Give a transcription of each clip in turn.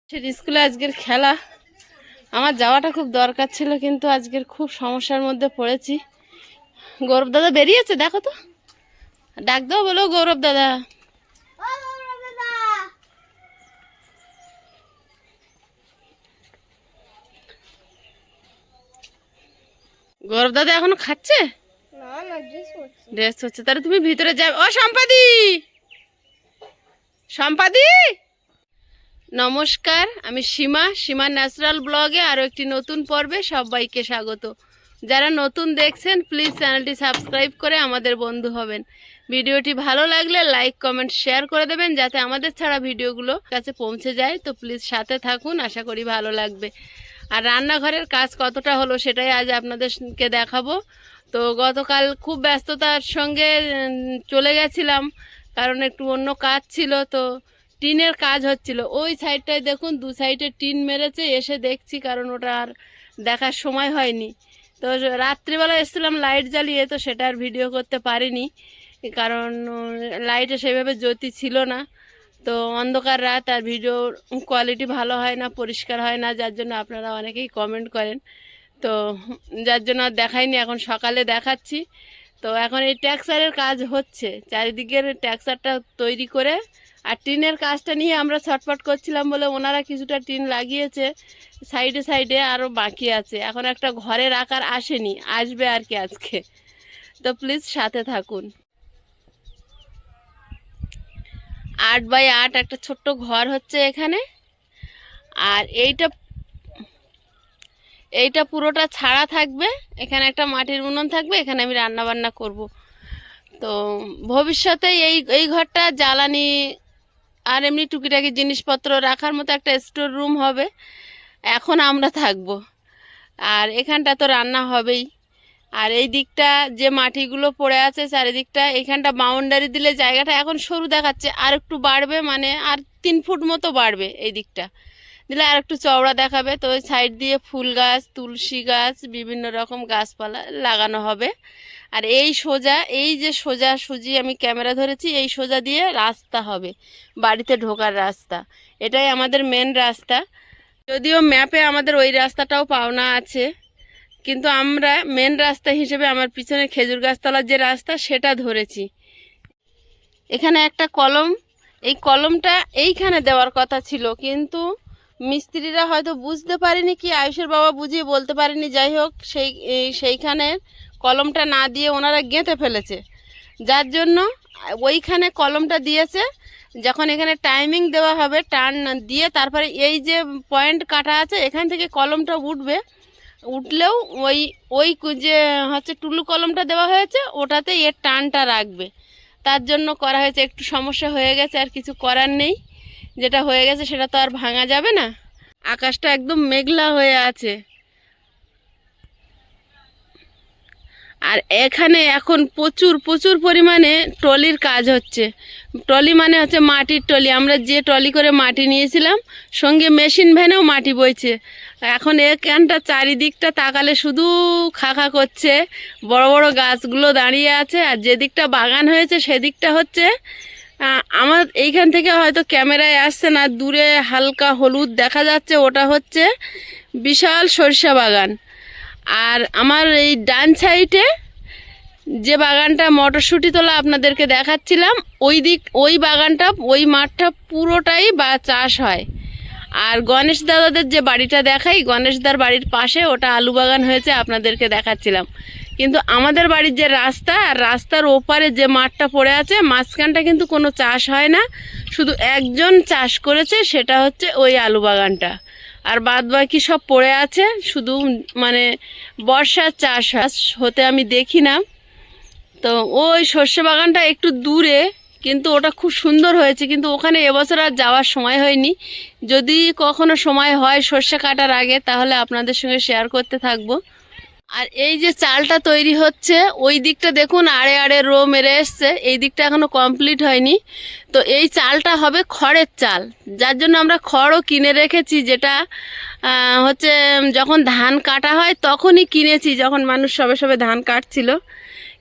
স্কুলে আজকের খেলা আমার যাওয়াটা খুব দরকার ছিল, কিন্তু আজকের খুব সমস্যার মধ্যে পড়েছি। গৌরব দাদা বেরিয়েছে, দেখো তো, ডাক দাও, বলো গৌরব দাদা। গৌরব দাদা এখনো খাচ্ছে, ড্রেস হচ্ছে, তাহলে তুমি ভিতরে যাবে। ও সম্পাদি, সম্পাদি, নমস্কার, আমি সীমা ন্যাচারাল ব্লগে আরও একটি নতুন পর্বে সবাইকে স্বাগত। যারা নতুন দেখছেন প্লিজ চ্যানেলটি সাবস্ক্রাইব করে আমাদের বন্ধু হবেন। ভিডিওটি ভালো লাগলে লাইক কমেন্ট শেয়ার করে দেবেন, যাতে আমাদের ছাড়া ভিডিওগুলো কাছে পৌঁছে যায়। তো প্লিজ সাথে থাকুন, আশা করি ভালো লাগবে। আর রান্নাঘরের কাজ কতটা হলো সেটাই আজ আপনাদেরকে দেখাবো। তো গতকাল খুব ব্যস্ততার সঙ্গে চলে গেছিলাম, কারণ একটু অন্য কাজ ছিল। তো টিনের কাজ হচ্ছিল ওই সাইডটায়, দেখুন দু সাইডে টিন মেরেছে, এসে দেখছি, কারণ ওটা আর দেখার সময় হয়নি। তো রাত্রিবেলা এসেছিলাম লাইট জ্বালিয়ে, তো সেটা আর ভিডিও করতে পারিনি, কারণ লাইটে সেভাবে জ্যোতি ছিল না। তো অন্ধকার রাত, আর ভিডিও কোয়ালিটি ভালো হয় না, পরিষ্কার হয় না, যার জন্য আপনারা অনেকেই কমেন্ট করেন। তো যার জন্য আর দেখাইনি, এখন সকালে দেখাচ্ছি। তো এখন এই ট্যাক্সারের কাজ হচ্ছে, চারিদিকের ট্যাক্সারটা তৈরি করে, আর টিনের কাজটা নিয়ে আমরা ছটফট করছিলাম বলে ওনারা কিছুটা টিন লাগিয়েছে সাইডে সাইডে, আরও বাকি আছে। এখন একটা ঘরের আকার আসেনি, আসবে আর কি আজকে। তো প্লিজ সাথে থাকুন। 8x8 একটা ছোট্ট ঘর হচ্ছে এখানে, আর এইটা পুরোটা ছাড়া থাকবে। এখানে একটা মাটির উনুন থাকবে, এখানে আমি রান্না বান্না করব। তো ভবিষ্যতে এই ঘরটা জ্বালানি আর এমনি টুকিটাকি জিনিসপত্র রাখার মতো একটা স্টোর রুম হবে। এখন আমরা থাকবো, আর এখানটা তো রান্না হবেই। আর এই দিকটা যে মাটিগুলো পড়ে আছে চারিদিকটা, এখানটা বাউন্ডারি দিলে জায়গাটা এখন সরু দেখাচ্ছে, আর একটু বাড়বে, মানে আর 3 ফুট মতো বাড়বে। এই দিকটা দিলে আর একটু চওড়া দেখাবে। তো ওই সাইড দিয়ে ফুল গাছ, তুলসী গাছ, বিভিন্ন রকম গাছপালা লাগানো হবে। আর এই যে সোজাসুজি আমি ক্যামেরা ধরেছি, এই সোজা দিয়ে রাস্তা হবে, বাড়িতে ঢোকার রাস্তা। এটাই আমাদের মেন রাস্তা। যদিও ম্যাপে আমাদের ওই রাস্তাটাও পাওনা আছে, কিন্তু আমরা মেন রাস্তা হিসেবে আমার পিছনে খেজুর গাছতলার যে রাস্তা সেটা ধরেছি। এখানে একটা কলম, এই কলমটা এইখানে দেওয়ার কথা ছিল, কিন্তু মিস্ত্রিরা হয়তো বুঝতে পারেনি, কি আয়ুষের বাবা বুঝিয়ে বলতে পারেনি, যাই হোক সেইখানে কলমটা না দিয়ে ওনারা গেঁথে ফেলেছে, যার জন্য ওইখানে কলমটা দিয়েছে। যখন এখানে টাইমিং দেওয়া হবে, টার্ন দিয়ে তারপরে এই যে পয়েন্ট কাটা আছে এখান থেকে কলমটা উঠবে, উঠলেও ওই যে হচ্ছে টুলু কলমটা দেওয়া হয়েছে, ওটাতে এর টানটা রাখবে। তার জন্য করা হয়েছে। একটু সমস্যা হয়ে গেছে, আর কিছু করার নেই, যেটা হয়ে গেছে সেটা তো আর ভাঙা যাবে না। আকাশটা একদম মেঘলা হয়ে আছে। আর এখানে এখন প্রচুর পরিমাণে ট্রলির কাজ হচ্ছে। ট্রলি মানে হচ্ছে মাটির ট্রলি, আমরা যে ট্রলি করে মাটি নিয়েছিলাম, সঙ্গে মেশিন ভ্যানেও মাটি বইছে। এখন এখানটা চারিদিকটা তাকালে শুধু খাখা করছে, বড় বড় গাছগুলো দাঁড়িয়ে আছে। আর যেদিকটা বাগান হয়েছে সেদিকটা হচ্ছে, আমার এইখান থেকে হয়তো ক্যামেরায় আসছে না, দূরে হালকা হলুদ দেখা যাচ্ছে, ওটা হচ্ছে বিশাল সরিষা বাগান। আর আমার এই ডান সাইডে যে বাগানটা মটরশুঁটি তোলা আপনাদেরকে দেখাচ্ছিলাম, ওই বাগানটা, ওই মাঠটা পুরোটাই চাষ হয়। আর গণেশ দাদাদের যে বাড়িটা দেখাই, গণেশদার বাড়ির পাশে ওটা আলু বাগান হয়েছে, আপনাদেরকে দেখাচ্ছিলাম। কিন্তু আমাদের বাড়ির যে রাস্তা, আর রাস্তার ওপারে যে মাঠটা পড়ে আছে, মাঝখানটা কিন্তু কোনো চাষ হয় না, শুধু একজন চাষ করেছে, সেটা হচ্ছে ওই আলু বাগানটা। আর বাদ বাকি সব পড়ে আছে, শুধু মানে বর্ষার চাষ হতে আমি দেখি না। তো ওই সর্ষে বাগানটা একটু দূরে, কিন্তু ওটা খুব সুন্দর হয়েছে, কিন্তু ওখানে এবছর আর যাওয়ার সময় হয়নি। যদি কখনো সময় হয় সর্ষে কাটার আগে, তাহলে আপনাদের সঙ্গে শেয়ার করতে থাকবো। আর এই যে চালটা তৈরি হচ্ছে, ওই দিকটা দেখুন আড়ে আড়ে রো মেরে এসছে, এই দিকটা এখনো কমপ্লিট হয়নি। তো এই চালটা হবে খড়ের চাল, যার জন্য আমরা খড়ও কিনে রেখেছি, যেটা হচ্ছে যখন ধান কাটা হয় তখনই কিনেছি, যখন মানুষ সবে সবে ধান কাটছিল।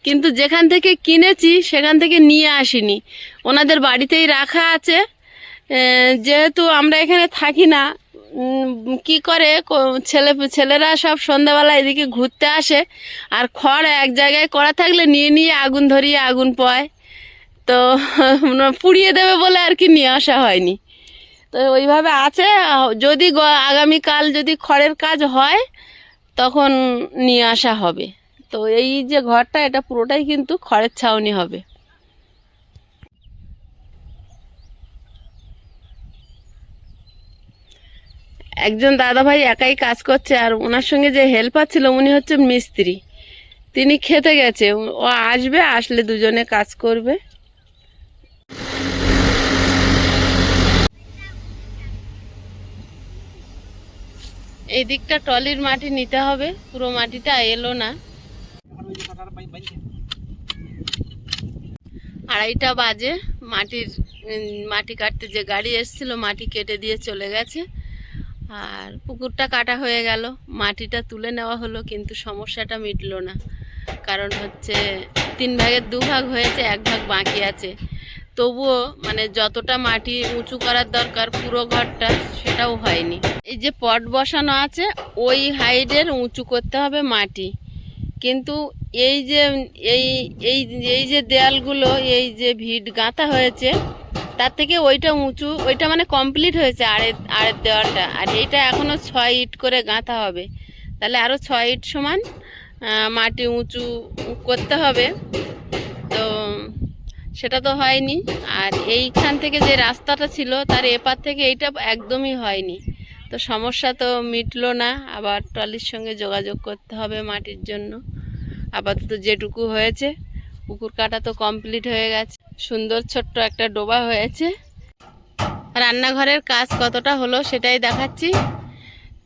কিন্তু যেখান থেকে কিনেছি সেখান থেকে নিয়ে আসিনি, ওনাদের বাড়িতেই রাখা আছে। যেহেতু আমরা এখানে থাকি না, কি করে ছেলেরা সব সন্ধ্যাবেলা এদিকে ঘুরতে আসে, আর খড় এক জায়গায় করা থাকলে নিয়ে নিয়ে আগুন ধরিয়ে আগুন পোয়, তো পুড়িয়ে দেবে বলে আর কি নিয়ে আসা হয়নি। তো ওইভাবে আছে, যদি আগামীকাল যদি খড়ের কাজ হয় তখন নিয়ে আসা হবে। তো এই যে ঘরটা, এটা পুরোটাই কিন্তু খড়ের ছাউনি হবে। একজন দাদাভাই একাই কাজ করছে, আর ওনার সঙ্গে যে হেল্পার ছিল উনি হচ্ছে মিস্ত্রি, তিনি খেতে গেছে, ও আসবে, আসলে দুজনে কাজ করবে। এই দিকটা টলির মাটি নিতে হবে, পুরো মাটিটা এলো না। 2:30 বাজে, মাটি কাটতে যে গাড়ি এসেছিল মাটি কেটে দিয়ে চলে গেছে, আর পুকুরটা কাটা হয়ে গেল, মাটিটা তুলে নেওয়া হলো, কিন্তু সমস্যাটা মিটলো না। কারণ হচ্ছে 3 ভাগের 2 ভাগ হয়েছে, 1 ভাগ বাকি আছে। তবুও মানে যতটা মাটি উঁচু করার দরকার পুরো ঘরটা, সেটাও হয়নি। এই যে পট বসানো আছে ওই হাইটের উঁচু করতে হবে মাটি, কিন্তু এই যে এই এই এই যে দেয়ালগুলো, এই যে ভিট গাঁথা হয়েছে তার থেকে ওইটা উঁচু, ওইটা মানে কমপ্লিট হয়েছে আড়ের দেওয়ালটা, আর এইটা এখনও 6 ইট করে গাঁথা হবে, তাহলে আরও 6 ইট সমান মাটি উঁচু করতে হবে। তো সেটা তো হয়নি। আর এইখান থেকে যে রাস্তাটা ছিল তার এপার থেকে এইটা একদমই হয়নি, তো সমস্যা তো মিটলো না। আবার টলির সঙ্গে যোগাযোগ করতে হবে মাটির জন্য। আপাতত যেটুকু হয়েছে, পুকুর কাটা তো কমপ্লিট হয়ে গেছে, সুন্দর ছোট্ট একটা ডোবা হয়েছে। রান্নাঘরের কাজ কতটা হলো সেটাই দেখাচ্ছি।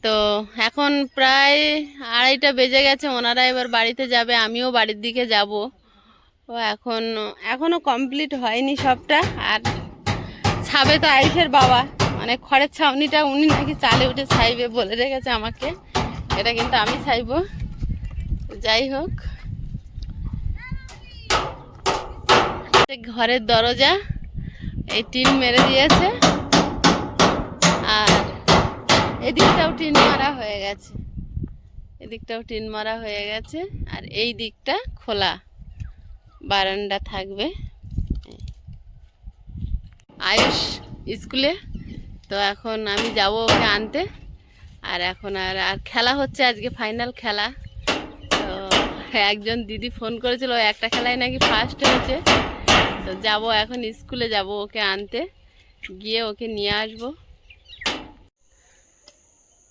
তো এখন প্রায় 2:30 বেজে গেছে, ওনারা এবার বাড়িতে যাবে, আমিও বাড়ির দিকে যাব। ও এখনও কমপ্লিট হয়নি সবটা। আর ছাবে তো আয়ুষের বাবা, মানে খড়ের ছাউনিটা উনি নাকি চালে উঠে ছাইবে বলে রেখেছে আমাকে, এটা কিন্তু আমি ছাইব। যাই হোক, ঘরের দরজা এই টিন মেরে দিয়েছে, আর এদিকটাও টিন মারা হয়ে গেছে, এদিকটাও টিন মারা হয়ে গেছে, আর এই দিকটা খোলা বারান্দা থাকবে। আয়ুষ স্কুলে, তো এখন আমি যাব ওকে আনতে। আর এখন আর খেলা হচ্ছে, আজকে ফাইনাল খেলা। তো একজন দিদি ফোন করেছিল, একটা খেলায় নাকি ফার্স্ট হয়েছে। তো যাব এখন স্কুলে, যাব ওকে আনতে, গিয়ে ওকে নিয়ে আসব।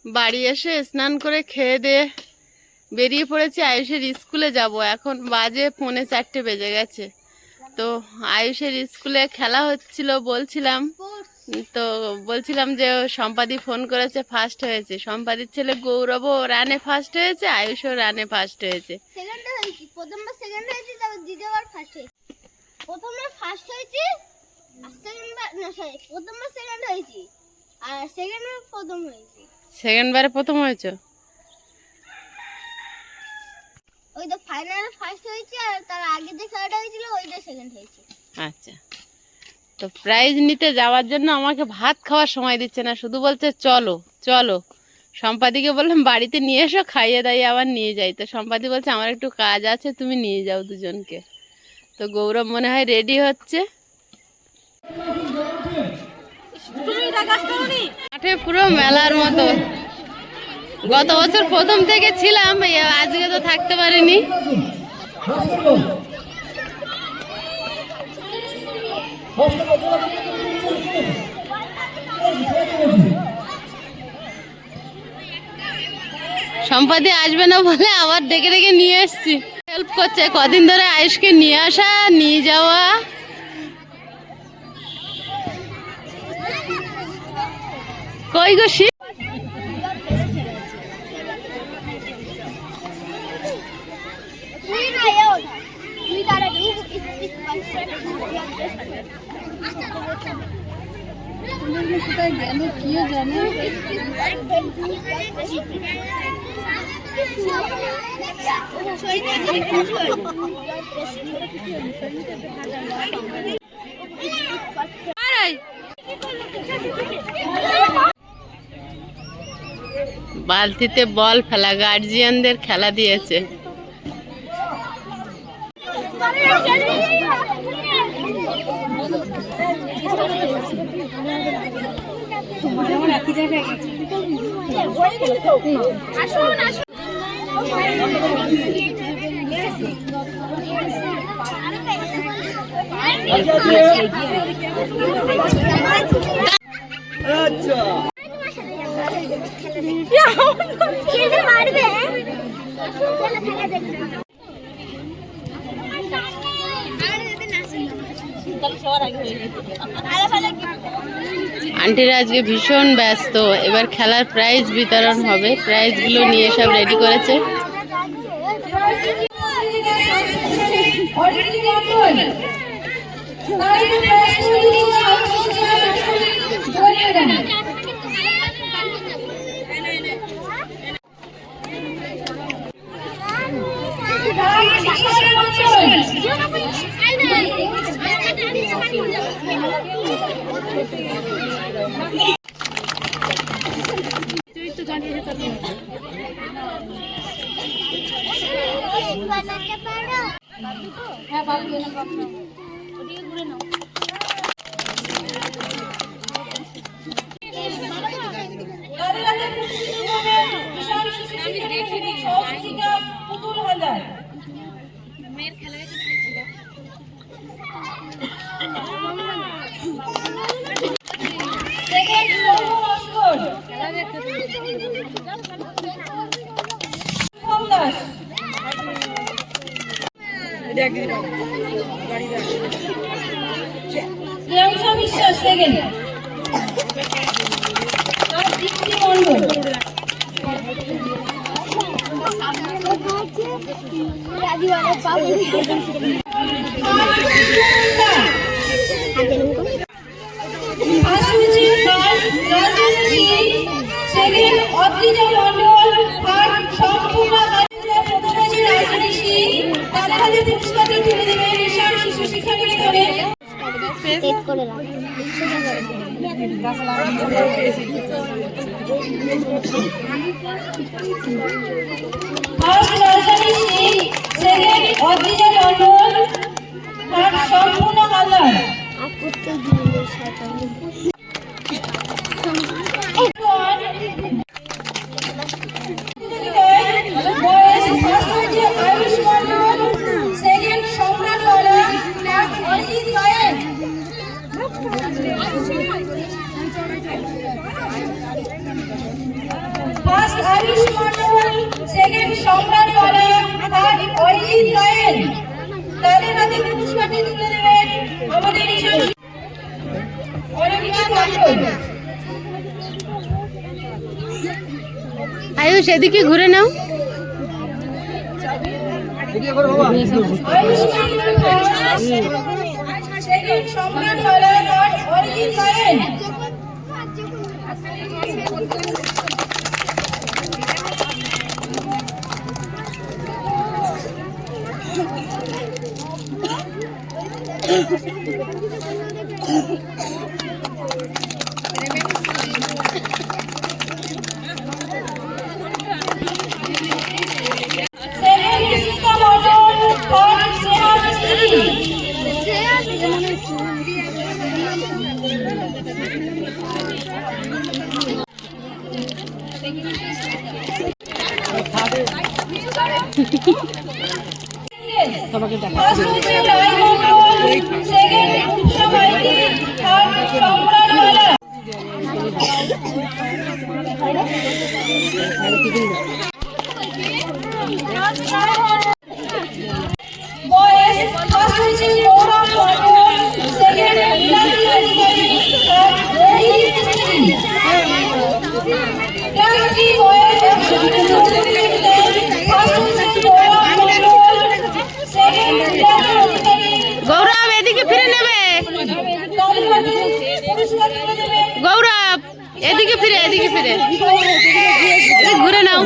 বাড়ি এসে স্নান করে খেয়ে দিয়ে বেরিয়ে পড়েছি, আয়ুষের স্কুলে যাব। এখন বাজে 3:45 বেজে গেছে। তো আয়ুষের স্কুলে খেলা হচ্ছিল, বলছিলাম যে সম্পাদি ফোন করেছে, ফার্স্ট হয়েছে। সম্পাদির ছেলে গৌরবও রানে ফার্স্ট হয়েছে, আয়ুষও রানে ফার্স্ট হয়েছে। প্রথমবার সেকেন্ড হয়েছে, তারপর দ্বিতীয়বার ফার্স্ট হয়েছে। প্রথমবার ফার্স্ট হয়েছে, আর সেকেন্ডবার না সরি প্রথমবার সেকেন্ড হয়েছে, আর সেকেন্ডবার প্রথম হয়েছে। সেকেন্ডবারে প্রথম হয়েছে, ওই তো ফাইনালে ফার্স্ট হয়েছে, আর তার আগে যে খেলাটা হয়েছিল ওইটা সেকেন্ড হয়েছে। আচ্ছা, তো প্রাইজ নিতে যাওয়ার জন্য আমাকে ভাত খাওয়ার সময় দিচ্ছে না, শুধু বলছে চলো চলো। সম্পাদিকে বললাম বাড়িতে নিয়ে এসো, খাইয়ে দাইয়ে আবার নিয়ে যাই। তো সম্পাদি বলছে আমার একটু কাজ আছে, তুমি নিয়ে যাও দুজনকে। তো গৌরব মনে হয় রেডি হচ্ছে। মাঠে পুরো মেলার মতো, গত বছর প্রথম থেকে ছিলাম, আজকে তো থাকতে পারিনি। সম্পাদি আসবে না বলে আবার ডেকে ডেকে নিয়ে এসছি, হেল্প করছে। কদিন ধরে আয়ুষকে নিয়ে আসা নিয়ে যাওয়া। কই গো শি কোথায় গেল কি জানে। বালতিতে বল ফেলা, গার্জিয়ানদের খেলা দিয়েছে। আন্টিরা আজকে ভীষণ ব্যস্ত। এবার খেলার প্রাইজ বিতরণ হবে, প্রাইজগুলো নিয়ে সব রেডি করেছে। বিশ্বাস সেকেন্ড, আয়ুষ এদিকে ঘুরে নাও। গৌরব এদিকে ফিরে নেবে, গৌরব এদিকে ফিরে, এদিকে ফিরে ঘুরে নাও।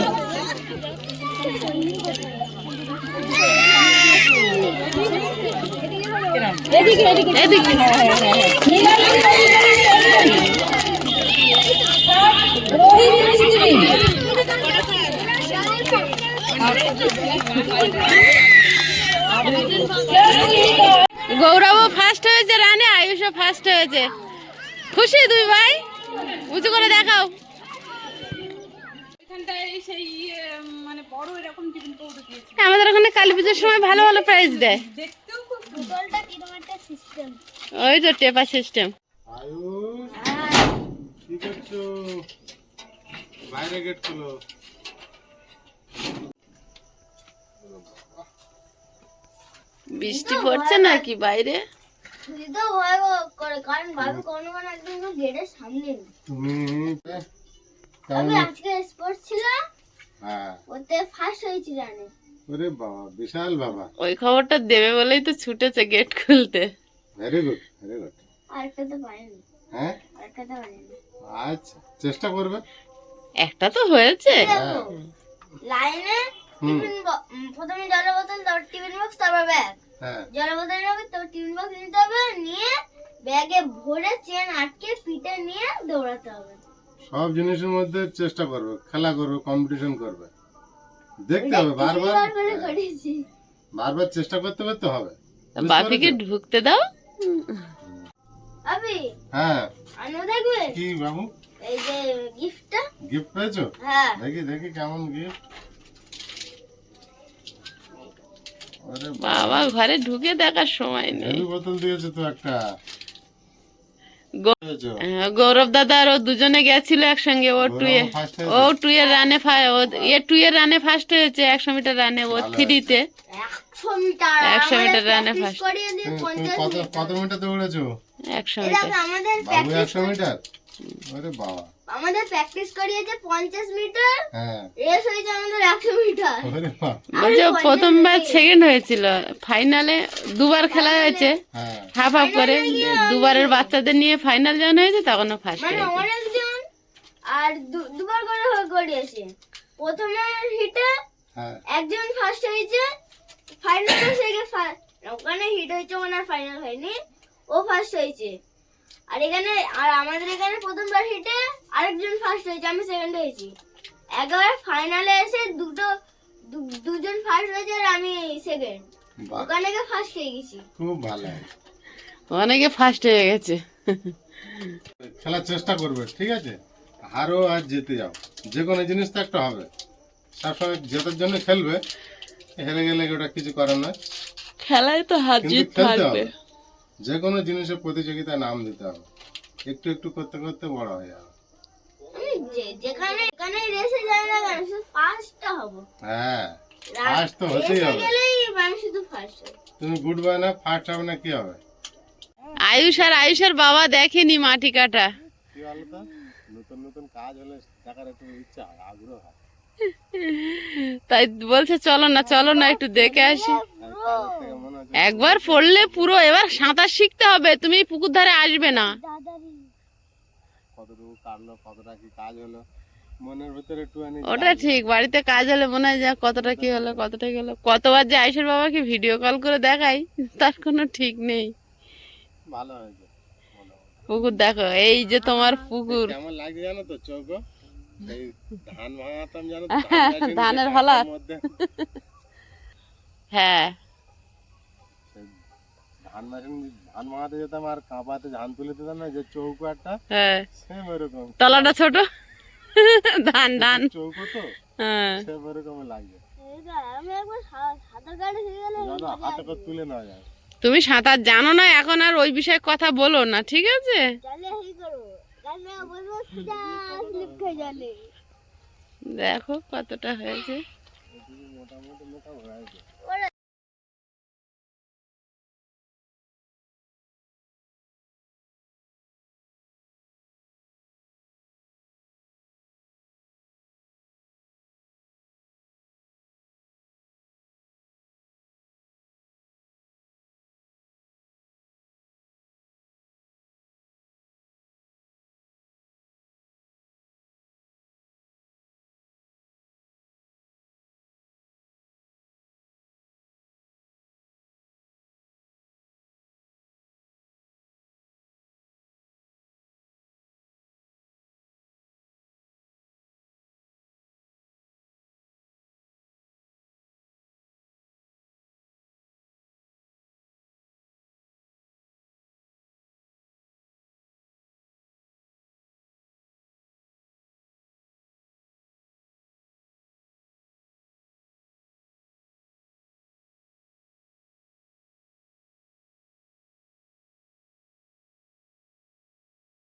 এদিকে এদিকে গৌরবও ফার্স্ট হয়েছে রানে, আয়ুষও ফার্স্ট হয়েছে। খুশি দুই ভাই? উঁচু করে দেখাও। আমাদের ওখানে কালী পুজোর সময় ভালো ভালো প্রাইজ দেয়। বোতলটা কিরকম একটা সিস্টেম। ওই তো টেপা সিস্টেম। আয়ুষ, কি করছো? বাইরে গেট খুলো। বৃষ্টি পড়ছে নাকি বাইরে? তুই তো ভয় করে, কারণ ভাবি কোনো একদম গেটের সামনে নেই। তুমি আমি আজকে স্পোর্টস ছিল, হ্যাঁ, ওতে ফার্স্ট হয়েছি জানে। ওরে বাবা, বিশাল বাবা, ওই খবরটা দেবে বলেই তো ছুটেছে গেট খুলতে। Very good, very good. আরেকটা তো পারিনি, হ্যাঁ, আরেকটা তো পারিনি। আচ্ছা, চেষ্টা করবে। একটা তো হয়েছে। দেখো, লাইনে প্রথমে জলের বোতল, তারপর টিফিন বক্স, তারপর ব্যাগ। হ্যাঁ, জলের বোতল নেবে, তারপর টিফিন বক্স নিতে হবে, নিয়ে ব্যাগে ভরে চেন আটকে পিঠে নিয়ে দৌড়াতে হবে। সব জিনিসের মধ্যে চেষ্টা করবে, খেলা করবে, কম্পিটিশন করবে, দেখতে হবে বারবার, তিনবার করে করেছি। বারবার চেষ্টা করতে করতে হবে। বুঝতে বাপিকে পেরেছো? ঢুকতে দাও। আবি হ্যাঁ, আনো দেখবে কি বাবু, এই যে গিফটটা। গিফট পেয়েছো? হ্যাঁ, দেখি দেখি কেমন গিফট। আরে বাবা ঘরে ঢুকে দেখার সময় নেই। হেভি বোতল দিয়েছে তো একটা। গো- পেয়েছো? গৌরব দাদা আর ও দুজনে গেছিল একসঙ্গে। ও গৌরব টুয়ে, first ও হয়েছে? টুয়ের রানে টুয়ের রানে ফার্স্ট হয়েছে 100 মিটার রানে। ও ভালো থ্রিতে 100 মিটার 100 মিটার রানে প্র্যাকটিস ফার্স্ট। করিয়ে দিয়ে তুমি 50 কত মিটার। কত মিটার দৌড়েছো? 100 এই মিটার। দেখো, আমাদের বাবু প্র্যাকটিস 100 মিটার? আরে বাবা, করিয়েছে 50 মিটার, হ্যাঁ, রেস হয়েছে আমাদের 100 মিটার। ওরে বাবা, বলছে ও প্রথমবার সেকেন্ড হয়েছিল, ফাইনালে দুবার খেলা হয়েছে হ্যাঁ, হাফ হাফ করে। দুবারের বাচ্চাদের নিয়ে ফাইনাল যখন হয়েছে তখনও ফার্স্ট মানে হয়েছে। অনেকজন আর দুবার করে করিয়েছে। প্রথমে হিটে হ্যাঁ, একজন ফার্স্ট হয়েছে, ফাইনালে ওখানে হিট হয়েছে, ওখানে আর ফাইনাল হয়নি, ও ফার্স্ট হয়েছে। আর আমাদের এখানে প্রথমবার হিটে আরেকজন ফার্স্ট হয়েছে, আমি সেকেন্ড হয়েছি। একবার ফাইনালে এসে দুজন ফার্স্ট হয়েছে আর আমি সেকেন্ড। বাহ, ওখানে গিয়ে ফার্স্ট হয়ে গেছি। খুব ভালো। অনেকে ফার্স্ট হয়ে গেছে। খেলার চেষ্টা করবে, ঠিক আছে? হারো আর জিতে যাও, যে কোনো জিনিস তো একটা হবে। সবসময় জেতার জন্য খেলবে, হেরে গেলে ওটা কিছু করার নয়, খেলায় তো হার কিন্তু জিত খেলতে থাকবে। হবে। যে কোনো জিনিসের প্রতিযোগিতায় নাম দিতে হবে, একটু একটু করতে করতে বড় হয়ে যাবে। যেখানে রেসে যায় না কেন, শুধু ফার্স্টটা হবো। হ্যাঁ, ফার্স্ট তো হতেই রেসে হবে। গেলেই আমি শুধু ফার্স্ট হব। তুমি গুড বাই না, ফার্স্ট হবে না, কি হবে? আয়ুষের বাবা দেখেনি মাটি কাটা। কি বলো তো, নতুন নতুন কাজ হলে দেখার একটু ইচ্ছা হয়, আগ্রহ হয়। তাই বলছে চলো না একটু দেখে আসি। আর কাজের থেকে মনে হচ্ছে একবার পড়লে পুরো, এবার সাঁতার শিখতে হবে, তুমি পুকুর ধারে আসবে না। কতটুকু কাটলো, কতটা কি কাজ হলো, মনের ভিতরে একটু ওটা ঠিক, বাড়িতে কাজ হলে মনে হয় যে কতটা কি হলো কতটা কি হলো। কতবার যে আয়ুষের বাবাকে ভিডিও কল করে দেখাই তার কোনো ঠিক নেই। ভালো হয়েছে মোটামুটি। পুকুর দেখো, এই যে তোমার পুকুর। কেমন লাগছে জানো তো চোখ? এই ধান ভাঙাতাম জানো তো, ধানের হলা। মধ্যে হ্যাঁ, সেই ধান ভাঙাতে যেতাম আর কাঁপাতে ধান তুলে দিতাম না, যে চৌকো একটা, হ্যাঁ, সেম এরকম তলাটা ছোট, ধান চৌকো তো, হ্যাঁ। সেম এরকম লাগছে, আমি একবার সাঁতার কাটে শিখে গেলে যেন হাতে করে তুলে নেওয়া যায়। তুমি সাঁতার জানো না এখন, আর ওই বিষয়ে কথা বলো না, ঠিক আছে? জালে হি করো, জালে বলবো সোজা স্লিপ খেয়ে জালে। দেখো কতটা হয়েছে। মোটামুটি মোটা হয়েছে।